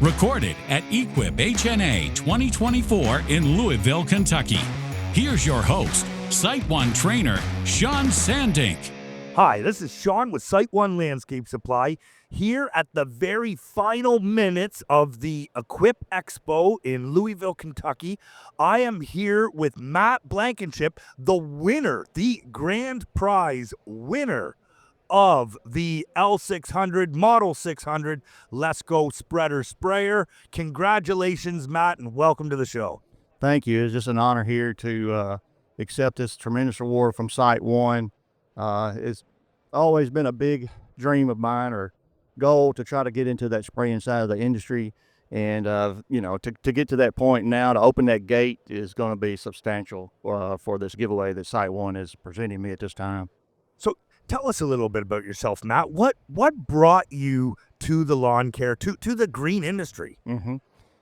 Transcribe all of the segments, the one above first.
Recorded at Equip HNA 2024 in Louisville, Kentucky. Here's your host, SiteOne trainer, Sean Sandink. Hi, this is Sean with SiteOne Landscape Supply, here at the very final minutes of the Equip Expo in Louisville, Kentucky. I am here with Matt Blankenship, the winner, the grand prize winner of the L600 Model 600 Let's Go Spreader Sprayer. Congratulations, Matt, and welcome to the show. Thank you. It's just an honor here to accept this tremendous award from SiteOne. It's always been a big dream of mine or goal to try to get into that spraying side of the industry. And, to get to that point now, to open that gate is going to be substantial for this giveaway that SiteOne is presenting me at this time. So tell us a little bit about yourself, Matt. What brought you to the lawn care, to the green industry? Mm-hmm.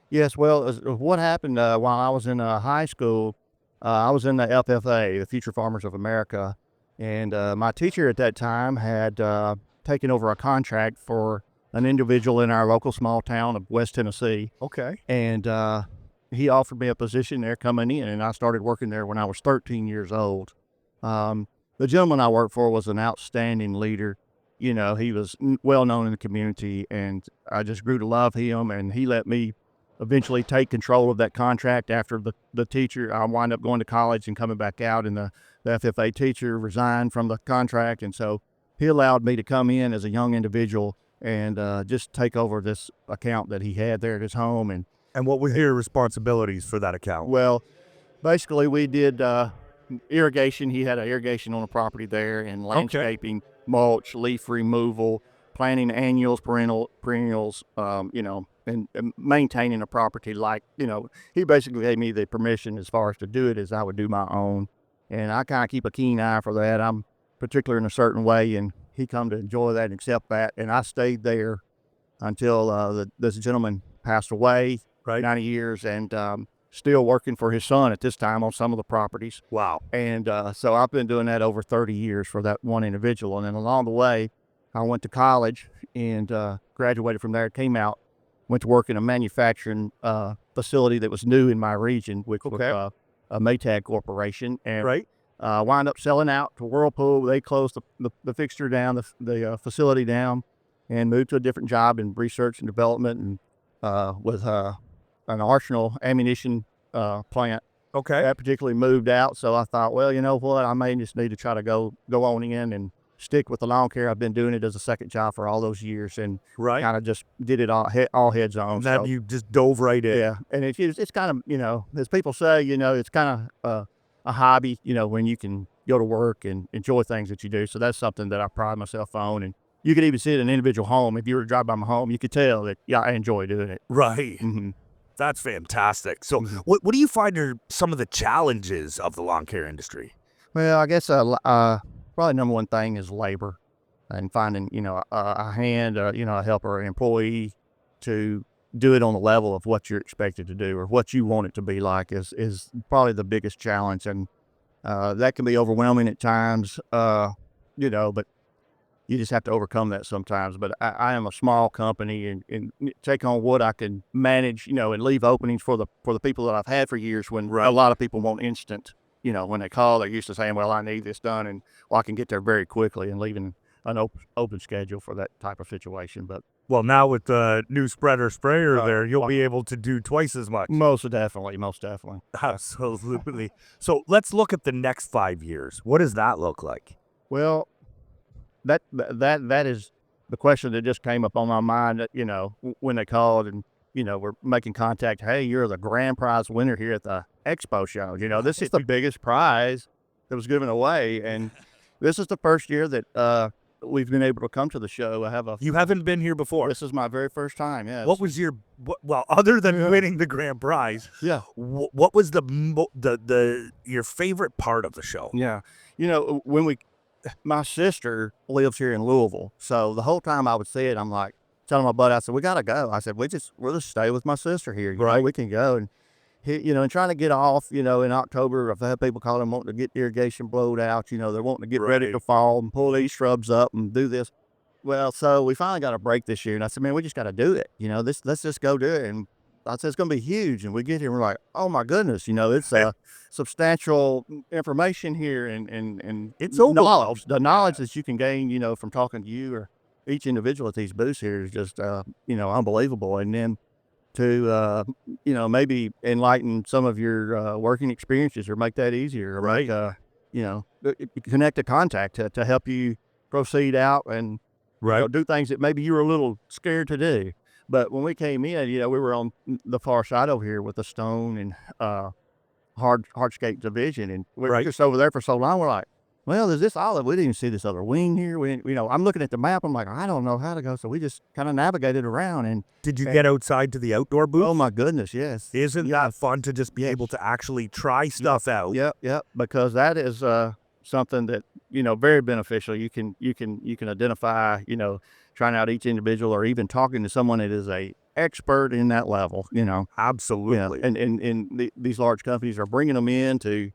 Yes, well, what happened while I was in high school, I was in the FFA, the Future Farmers of America, and my teacher at that time had taken over a contract for an individual in our local small town of West Tennessee. Okay. And he offered me a position there coming in, and I started working there when I was 13 years old. The gentleman I worked for was an outstanding leader. You know, he was well known in the community, and I just grew to love him, and he let me eventually take control of that contract after the teacher. I wound up going to college and coming back out, and the FFA teacher resigned from the contract, and so he allowed me to come in as a young individual and just take over this account that he had there at his home. And what were your responsibilities for that account? Well, basically we did irrigation. He had an irrigation on the property there, and landscaping, mulch, leaf removal, planting annuals, perennials, and maintaining a property. He basically gave me the permission as far as to do it as I would do my own. And I kind of keep a keen eye for that. I'm particular in a certain way, and he come to enjoy that and accept that. And I stayed there until this gentleman passed away, right, 90 years, and still working for his son at this time on some of the properties. Wow. And so I've been doing that over 30 years for that one individual. And then along the way, I went to college and graduated from there, came out, went to work in a manufacturing facility that was new in my region, which was a Maytag Corporation. And wound up selling out to Whirlpool. They closed the fixture down, the facility down, and moved to a different job in research and development, and with an arsenal ammunition plant. Okay. That particularly moved out, so I thought, well, you know what, I may just need to try to go on in and stick with the lawn care. I've been doing it as a second job for all those years, and kind of just did it all heads on. And then you just dove right in. Yeah, and it's kind of, as people say, it's kind of a hobby, when you can go to work and enjoy things that you do. So that's something that I pride myself on. And you could even see it in an individual home. If you were to drive by my home, you could tell that, I enjoy doing it. Right. Mm-hmm. That's fantastic. So what do you find are some of the challenges of the lawn care industry? Well, I guess probably number one thing is labor, and finding, a hand, a helper, an employee to do it on the level of what you're expected to do or what you want it to be like is probably the biggest challenge. And that can be overwhelming at times, but you just have to overcome that sometimes. But I am a small company, and take on what I can manage, and leave openings for the people that I've had for years when a lot of people want instant. When they call, they're used to saying, well, I need this done, and I can get there very quickly, and leaving an open schedule for that type of situation. But now with the new spreader sprayer there, you'll be able to do twice as much. Most definitely. Absolutely. So let's look at the next 5 years. What does that look like? Well, that is the question that just came up on my mind, when they called and, we're making contact. Hey, you're the grand prize winner here at the expo show. This is the biggest prize that was given away. And this is the first year that we've been able to come to the show. You haven't been here before? This is my very first time, yes. What was other than winning the grand prize, what was your favorite part of the show? Yeah. My sister lives here in Louisville. So the whole time I would see it, I'm like, telling my buddy, I said, we got to go. I said, we'll just stay with my sister here. We can go. And, and trying to get off, in October, I've had people calling wanting to get irrigation blowed out. They're wanting to get ready to fall and pull these shrubs up and do this. Well, so we finally got a break this year, and I said, "Man, we just got to do it. Let's just go do it." And I said, "It's going to be huge." And we get here, and we're like, "Oh my goodness, it's substantial information here, and It's knowledge. overwhelming. The knowledge that you can gain, from talking to you or each individual at these booths here is just, unbelievable. And then to, maybe enlighten some of your working experiences or make that easier, or Right. connect a contact to help you proceed out and Right. do things that maybe you were a little scared to do. But when we came in, we were on the far side over here with the stone and hardscape division, and we were Right. just over there for so long. We're like, well, there's this olive. We didn't even see this other wing here. We didn't, I'm looking at the map. I'm like, I don't know how to go. So we just kind of navigated around. And Did you get outside to the outdoor booth? oh my goodness, yes. Isn't that fun to just be able to actually try stuff out? Yep. Because that is something that very beneficial. You can identify, trying out each individual, or even talking to someone that is a expert in that level. Absolutely. And these large companies are bringing them in to,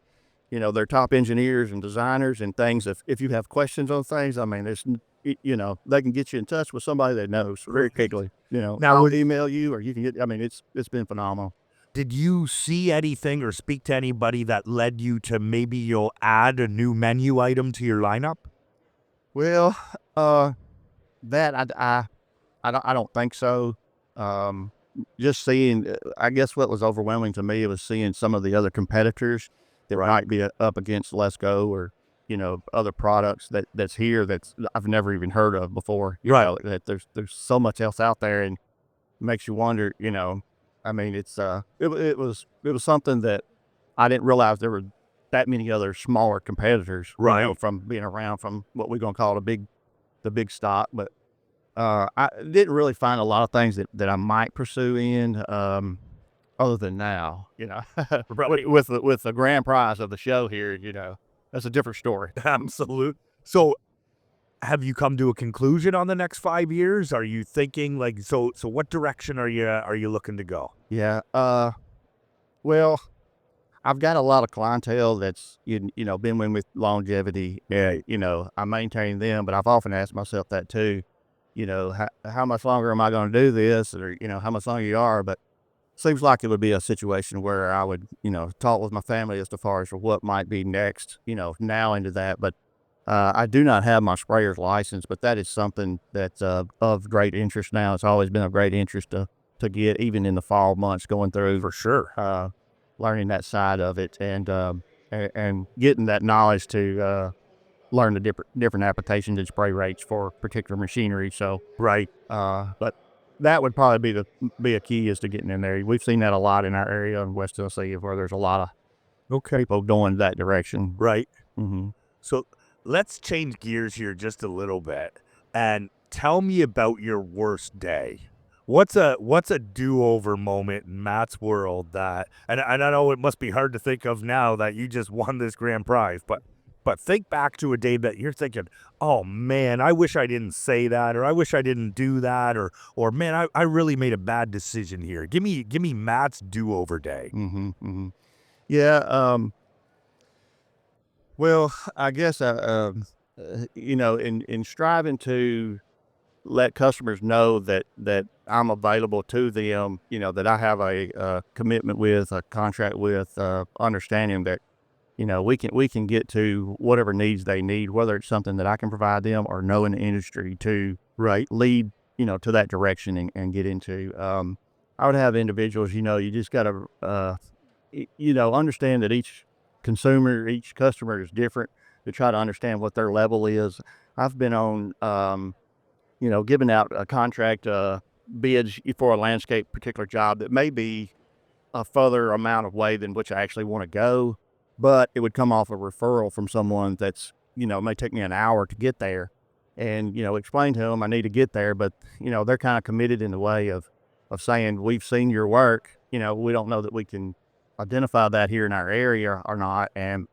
their top engineers and designers and things. If you have questions on things, I mean, they can get you in touch with somebody that knows very quickly. Now, I'll email you, or you can get. I mean, it's been phenomenal. Did you see anything or speak to anybody that led you to maybe you'll add a new menu item to your lineup? Well, that I don't think so. Just seeing, I guess what was overwhelming to me was seeing some of the other competitors that might be up against Let's Go, or other products that's here that's I've never even heard of before. That there's so much else out there, and makes you wonder. I mean, it was something that I didn't realize there were that many other smaller competitors. Right. From being around from what we're gonna call the big stock, but I didn't really find a lot of things that I might pursue in, other than now, Right. with the grand prize of the show here, that's a different story. Absolute. So, have you come to a conclusion on the next 5 years? Are you thinking like so? So, what direction are you looking to go? Yeah. Well, I've got a lot of clientele that's been with me with longevity. Yeah. I maintain them, but I've often asked myself that too. How much longer am I going to do this, or how much longer you are? But seems like it would be a situation where I would, talk with my family as far as what might be next, now into that. But I do not have my sprayer's license, but that is something that's of great interest now. It's always been of great interest to get, even in the fall months, going through For sure. learning that side of it, and getting that knowledge to learn the different applications and spray rates for particular machinery. So, Right. but that would probably be a key, is to getting in there. We've seen that a lot in our area in West Tennessee, where there's a lot of Okay. people going that direction. Right. Mm-hmm. So, let's change gears here just a little bit and tell me about your worst day. What's a do-over moment in Matt's world that, and I know it must be hard to think of now that you just won this grand prize, but think back to a day that you're thinking, oh man, I wish I didn't say that, or I wish I didn't do that, or man, I really made a bad decision here. Give me Matt's do-over day. Mm-hmm. Mm-hmm. Yeah. Well, I guess in striving to let customers know that I'm available to them, that I have a commitment with, a contract with, understanding that we can get to whatever needs they need, whether it's something that I can provide them, or knowing the industry to lead, to that direction and get into. I would have individuals, you just got to, understand that each consumer, each customer is different, to try to understand what their level is. I've been on, giving out a contract bids for a landscape particular job that may be a further amount of way than which I actually want to go, but it would come off a referral from someone that's, may take me an hour to get there, and, explain to them I need to get there, but, they're kind of committed in the way of saying, we've seen your work, we don't know that we can identify that here in our area or not. And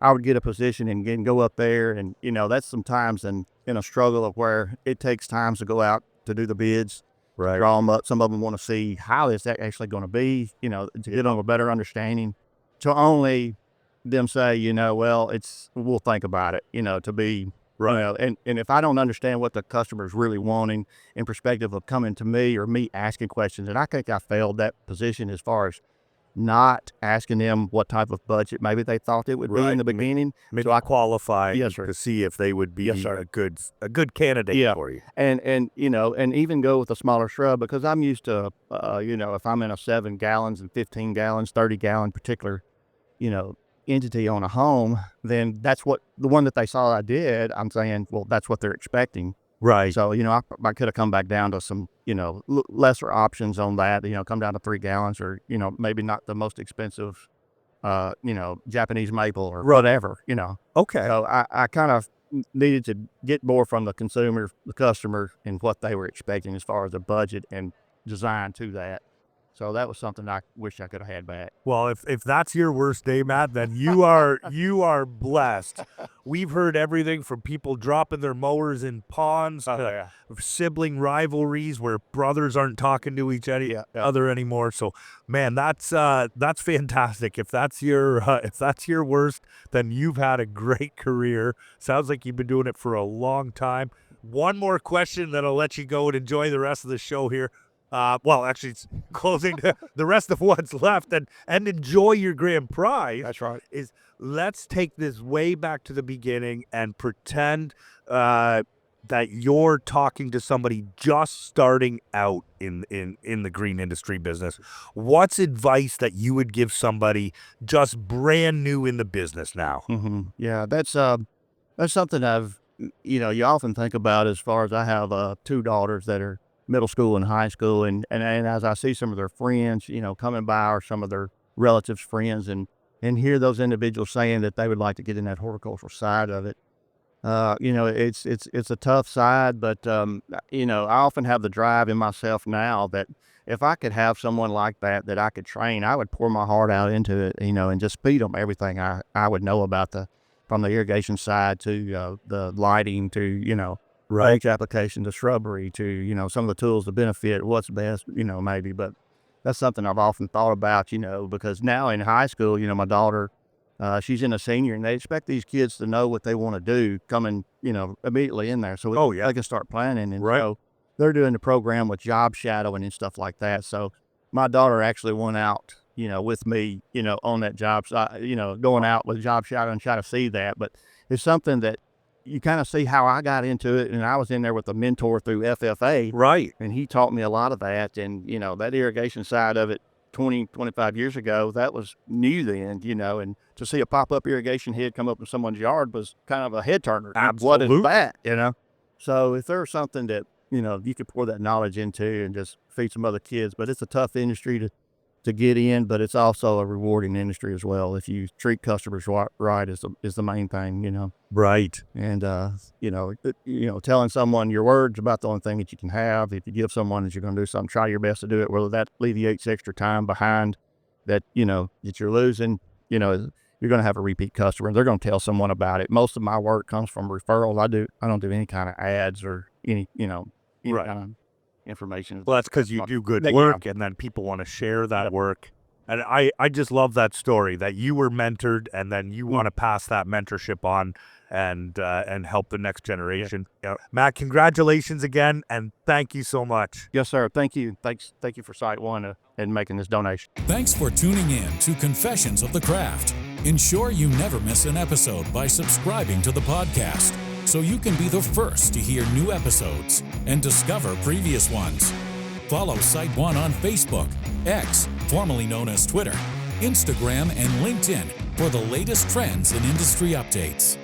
I would get a position and go up there, and, that's sometimes in a struggle of where it takes times to go out to do the bids, Right. draw them up. Some of them want to see how is that actually going to be, to get them a better understanding, to only them say, well, we'll think about it, to be Right. And if I don't understand what the customer is really wanting in perspective of coming to me or me asking questions, and I think I failed that position as far as not asking them what type of budget maybe they thought it would be in the beginning. Maybe So I qualify Yes, sir. to see if they would be Yes, sir. a good candidate Yeah. for you. And and even go with a smaller shrub, because I'm used to if I'm in a 7 gallons and 15 gallons, 30 gallon particular, entity on a home, then that's what the one that they saw I did. I'm saying, well, that's what they're expecting. Right. So, I could have come back down to some, lesser options on that, come down to 3 gallons or, maybe not the most expensive, Japanese maple or whatever. Okay. So I kind of needed to get more from the consumer, the customer, and what they were expecting as far as the budget and design to that. So that was something I wish I could have had back. Well, if that's your worst day, Matt, then you are blessed. We've heard everything from people dropping their mowers in ponds to sibling rivalries where brothers aren't talking to each other anymore. So, man, that's fantastic. If that's your worst, then you've had a great career. Sounds like you've been doing it for a long time. One more question, then I'll let you go and enjoy the rest of the show here. Well, actually, it's closing the rest of what's left and enjoy your grand prize. That's right. Let's take this way back to the beginning and pretend that you're talking to somebody just starting out in the green industry business. What's advice that you would give somebody just brand new in the business now? Mm-hmm. Yeah, that's something you often think about as far as I have 2 daughters that are middle school and high school, and as I see some of their friends, coming by, or some of their relatives' friends, and hear those individuals saying that they would like to get in that horticultural side of it. It's a tough side, but I often have the drive in myself now that if I could have someone like that I could train, I would pour my heart out into it, and just feed them everything I would know about from the irrigation side to the lighting to range application to shrubbery to, some of the tools to benefit, what's best, maybe. But that's something I've often thought about, because now in high school, my daughter, she's in a senior, and they expect these kids to know what they want to do coming, immediately in there. So they can start planning. And so they're doing the program with job shadowing and stuff like that. So my daughter actually went out, with me, on that job, going out with job shadowing and try to see that. But it's something that you kind of see how I got into it, and I was in there with a mentor through FFA. Right. And he taught me a lot of that, and, that irrigation side of it 25 years ago, that was new then, and to see a pop-up irrigation head come up in someone's yard was kind of a head turner. Absolutely. What is that, So if there's something that, you could pour that knowledge into and just feed some other kids, but it's a tough industry to get in, but it's also a rewarding industry as well. If you treat customers right is the main thing, Right. And, telling someone your word's about the only thing that you can have. If you give someone that you're going to do something, try your best to do it, whether that alleviates extra time behind that, that you're losing, you're going to have a repeat customer. They're going to tell someone about it. Most of my work comes from referrals. I don't do any kind of ads or any kind of information. Well, that's because you do good work, and then people want to share that work. And I just love that story that you were mentored, and then you want to pass that mentorship on and help the next generation. Matt, congratulations again, and thank you so much. Yes, sir. Thank you. Thank you for SiteOne and making this donation. Thanks for tuning in to Confessions of the Craft. Ensure you never miss an episode by subscribing to the podcast, so you can be the first to hear new episodes and discover previous ones. Follow SiteOne on Facebook, X, formerly known as Twitter, Instagram, and LinkedIn for the latest trends and industry updates.